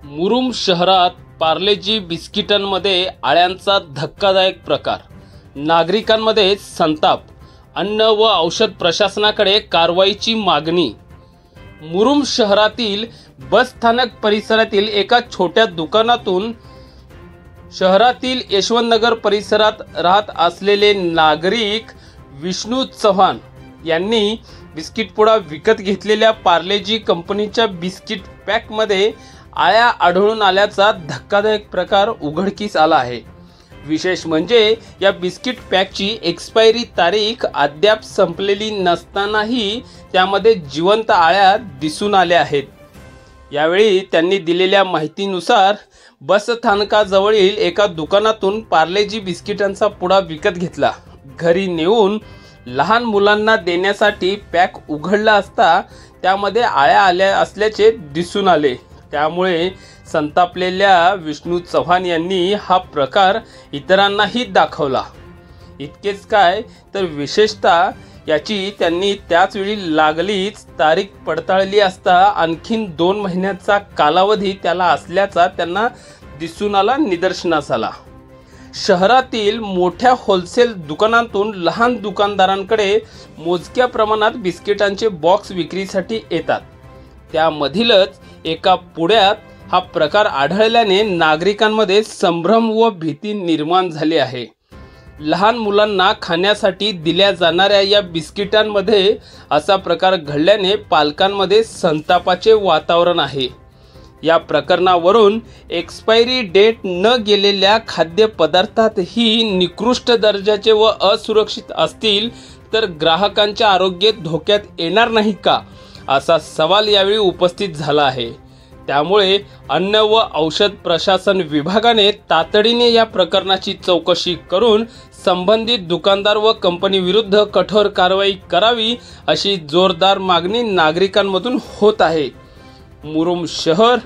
मुरुम शहरात पार्लेजी बिस्किटांमध्ये आळ्यांचा धक्कादायक प्रकार, नागरिकांमध्ये संताप, अन्न व औषध प्रशासनाकडे कारवाईची मागणी। मुरुम शहरातील बस स्थानक परिसरातील एका छोट्या दुकानातून शहरातील यशवंतनगर परिसरात राहत असलेले नागरिक विष्णू चव्हाण यांनी बिस्किट पुडा विकत घेतलेल्या पार्लेजी कंपनीच्या बिस्किट पॅकमध्ये आळ्या आढळून आल्याचा धक्कादायक प्रकार उघडकीस आला आहे। विशेष म्हणजे या बिस्किट पॅकची एक्सपायरी तारीख अद्याप संपलेली नसतानाही त्यामध्ये जिवंत आळ्या दिसून आल्या आहेत। यावेळी त्यांनी दिलेल्या माहितीनुसार बस स्थानकाजवळील एका दुकानातून पार्लेजी बिस्किटांचा पुडा विकत घेतला। घरी नेऊन लहान मुलांना देण्यासाठी पॅक उघडला असता त्यामध्ये आळ्या आल्या असल्याचे दिसून आले। त्यामुळे संतापलेल्या विष्णू चव्हाण यांनी हा प्रकार इतरांनाही दाखवला। इतकेच काय तर विशेषतः याची त्यांनी त्याच वेळी लागलीच तारीख पडताळली असता आणखीन 2 महिन्याचा कालावधी त्याला असल्याचा त्यांना दिसून आला, निदर्शनास आला। शहरातील मोठ्या होलसेल दुकानांतून लहान दुकानदारांकडे मोजक्या प्रमाणात बिस्किटांचे बॉक्स विक्रीसाठी येतात। त्यामधीलच एका पुड्यात हा प्रकार आढळल्याने नागरिकांमध्ये संभ्रम व भीती निर्माण झाली आहे। लहान मुलांना खाण्यासाठी दिल्या जाणाऱ्या या बिस्किटांमध्ये असा प्रकार घडल्याने पालकांमध्ये संतापाचे वातावरण आहे। या प्रकरणावरून एक्सपायरी डेट न गेलेल्या खाद्यपदार्थातही निकृष्ट दर्जाचे व असुरक्षित असतील तर ग्राहकांचे आरोग्य धोक्यात येणार नाही का, असा सवाल यावेळी उपस्थित झाला आहे। त्यामुळे अन्न व औषध प्रशासन विभागाने तातडीने या प्रकरणाची चौकशी करून संबंधित दुकानदार व कंपनी विरुद्ध कठोर कारवाई करावी अशी जोरदार मागणी नागरिकांमधून होत आहे। मुरुम शहर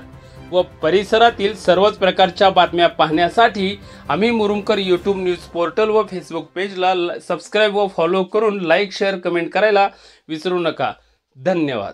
व परिसरातील सर्वच प्रकारच्या बातम्या पाहण्यासाठी आम्ही मुरुमकर यूट्यूब न्यूज पोर्टल व फेसबुक पेजला सबस्क्राईब व फॉलो करून लाईक, शेअर, कमेंट करायला विसरू नका। धन्यवाद।